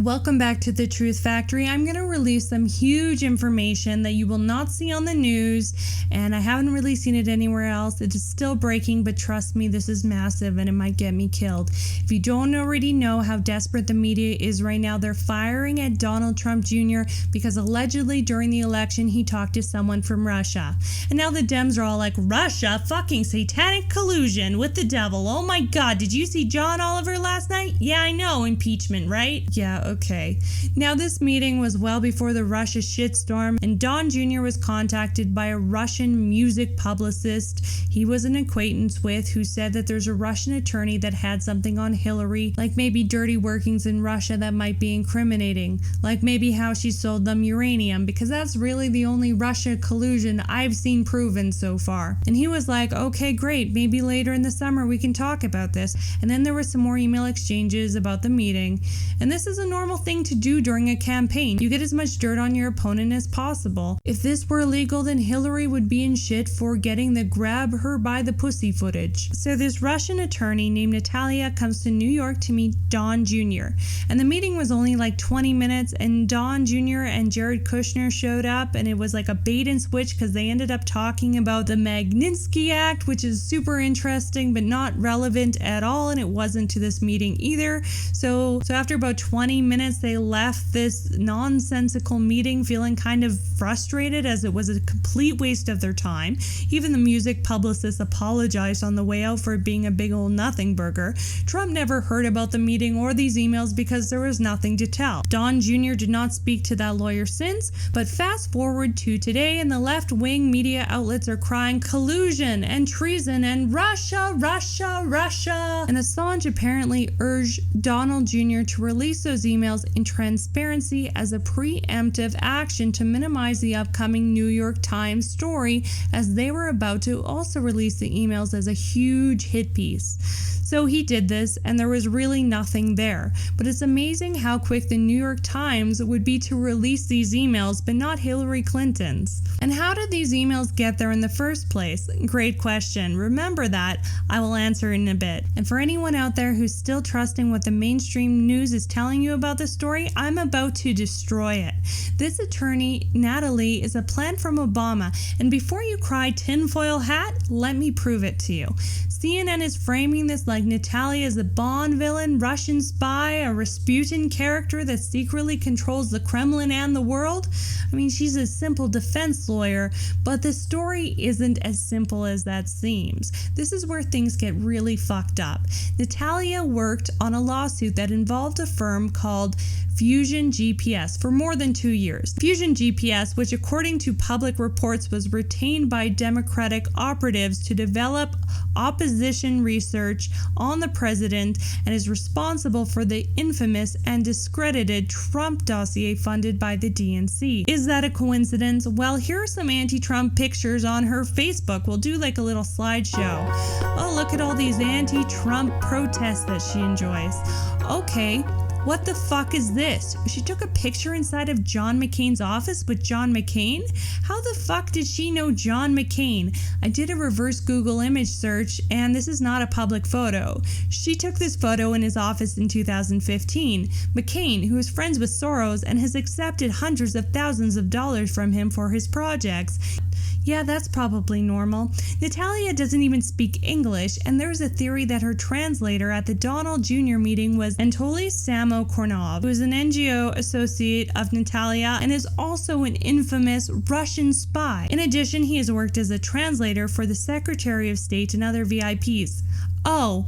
Welcome back to the Truth Factory. I'm going to release some huge information that you will not see on the news, and I haven't really seen it anywhere else. It is still breaking, but trust me, this is massive and it might get me killed. If you don't already know how desperate the media is right now, they're firing at Donald Trump Jr. because allegedly during the election he talked to someone from Russia. And now the Dems are all like, Russia? Fucking satanic collusion with the devil. Oh my god, did you see John Oliver last night? Yeah, I know, impeachment, right? Yeah, okay. Now this meeting was well before the Russia shitstorm, and Don Jr. was contacted by a Russian music publicist he was an acquaintance with, who said that there's a Russian attorney that had something on Hillary, like maybe dirty workings in Russia that might be incriminating, like maybe how she sold them uranium, because that's really the only Russia collusion I've seen proven so far. And he was like, okay, great, maybe later in the summer we can talk about this. And then there were some more email exchanges about the meeting, and this is a normal thing to do during a campaign. You get as much dirt on your opponent as possible. If this were illegal, then Hillary would be in shit for getting the grab her by the pussy footage. So this Russian attorney named Natalia comes to New York to meet Don Jr. And the meeting was only like 20 minutes, and Don Jr. and Jared Kushner showed up, and it was like a bait and switch because they ended up talking about the Magnitsky Act, which is super interesting but not relevant at all, and it wasn't to this meeting either. So after about 20 minutes they left this nonsensical meeting feeling kind of frustrated, as it was a complete waste of their time. Even the music publicist apologized on the way out for it being a big old nothing burger. Trump never heard about the meeting or these emails because there was nothing to tell. Don Jr. did not speak to that lawyer since, but fast forward to today and the left-wing media outlets are crying collusion and treason and Russia, Russia, Russia. And Assange apparently urged Donald Jr. to release those emails in transparency as a preemptive action to minimize the upcoming New York Times story, as they were about to also release the emails as a huge hit piece. So he did this, and there was really nothing there. But it's amazing how quick the New York Times would be to release these emails, but not Hillary Clinton's. And how did these emails get there in the first place? Great question. Remember that. I will answer in a bit. And for anyone out there who's still trusting what the mainstream news is telling you about the story, I'm about to destroy it. This attorney, Natalie, is a plant from Obama, and before you cry tinfoil hat, let me prove it to you. CNN is framing this like Natalia is a Bond villain, Russian spy, a Rasputin character that secretly controls the Kremlin and the world. I mean, she's a simple defense lawyer, but the story isn't as simple as that seems. This is where things get really fucked up. Natalia worked on a lawsuit that involved a firm called Fusion GPS for more than 2 years. Fusion GPS, which according to public reports was retained by Democratic operatives to develop opposition research on the president, and is responsible for the infamous and discredited Trump dossier funded by the DNC. Is that a coincidence? Well, here are some anti-Trump pictures on her Facebook. We'll do like a little slideshow. Oh, look at all these anti-Trump protests that she enjoys. Okay. What the fuck is this? She took a picture inside of John McCain's office with John McCain? How the fuck did she know John McCain? I did a reverse Google image search, and this is not a public photo. She took this photo in his office in 2015. McCain, who is friends with Soros and has accepted hundreds of thousands of dollars from him for his projects. Yeah, that's probably normal. Natalia doesn't even speak English, and there's a theory that her translator at the Donald Jr. meeting was Anatoly Samokornov, who is an NGO associate of Natalia and is also an infamous Russian spy. In addition, he has worked as a translator for the Secretary of State and other VIPs. Oh,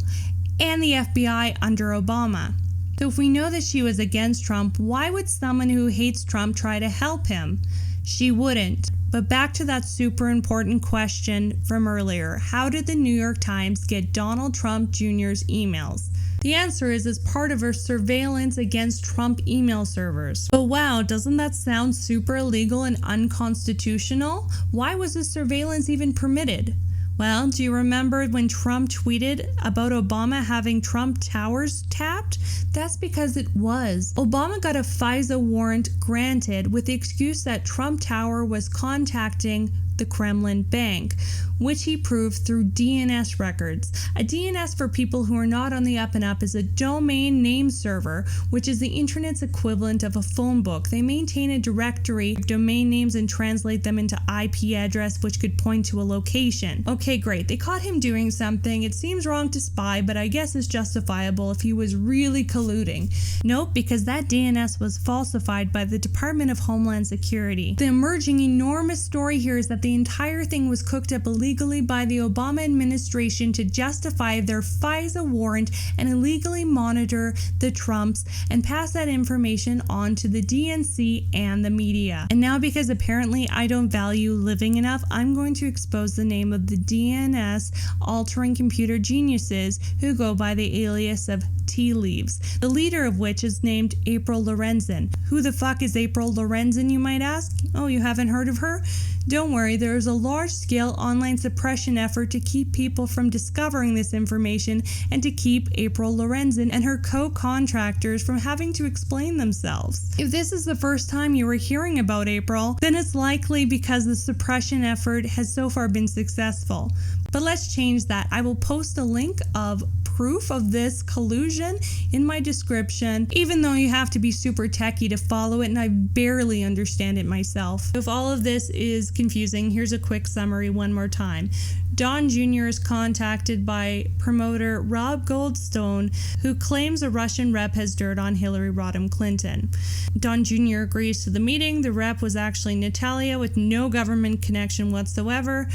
and the FBI under Obama. So if we know that she was against Trump, why would someone who hates Trump try to help him? She wouldn't. But back to that super important question from earlier. How did the New York Times get Donald Trump Jr.'s emails? The answer is as part of her surveillance against Trump email servers. But wow, doesn't that sound super illegal and unconstitutional? Why was this surveillance even permitted? Well, do you remember when Trump tweeted about Obama having Trump Towers tapped? That's because it was. Obama got a FISA warrant granted with the excuse that Trump Tower was contacting the Kremlin bank, which he proved through DNS records. A DNS, for people who are not on the up and up, is a domain name server, which is the internet's equivalent of a phone book. They maintain a directory of domain names and translate them into IP address, which could point to a location. Okay, great. They caught him doing something. It seems wrong to spy, but I guess it's justifiable if he was really colluding. Nope, because that DNS was falsified by the Department of Homeland Security. The emerging enormous story here is that the entire thing was cooked up illegally by the Obama administration to justify their FISA warrant and illegally monitor the Trumps and pass that information on to the DNC and the media. And now, because apparently I don't value living enough, I'm going to expose the name of the DNS altering computer geniuses who go by the alias of Tea Leaves, the leader of which is named April Lorenzen. Who the fuck is April Lorenzen, you might ask? Oh, you haven't heard of her? Don't worry, there is a large-scale online suppression effort to keep people from discovering this information and to keep April Lorenzen and her co-contractors from having to explain themselves. If this is the first time you are hearing about April, then it's likely because the suppression effort has so far been successful. But let's change that. I will post a link of proof of this collusion in my description, even though you have to be super techie to follow it, and I barely understand it myself. If all of this is confusing, here's a quick summary one more time. Don Jr. is contacted by promoter Rob Goldstone, who claims a Russian rep has dirt on Hillary Rodham Clinton. Don Jr. agrees to the meeting. The rep was actually Natalia, with no government connection whatsoever,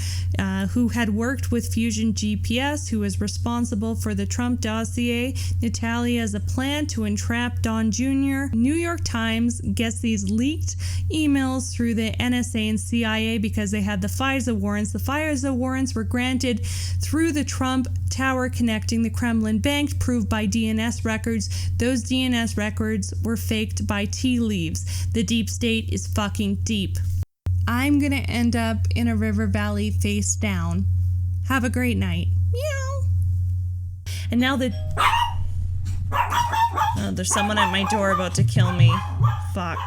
who had worked with Fusion GPS, who was responsible for the Trump dossier. Natalia has a plan to entrap Don Jr. New York Times gets these leaked emails through the NSA and CIA because they had the FISA warrants. The FISA warrants were granted through the Trump Tower connecting the Kremlin bank, proved by DNS records. Those DNS records were faked by Tea Leaves. The deep state is fucking deep. I'm gonna end up in a river valley face down. Have a great night. Meow. And now there's someone at my door about to kill me. Fuck.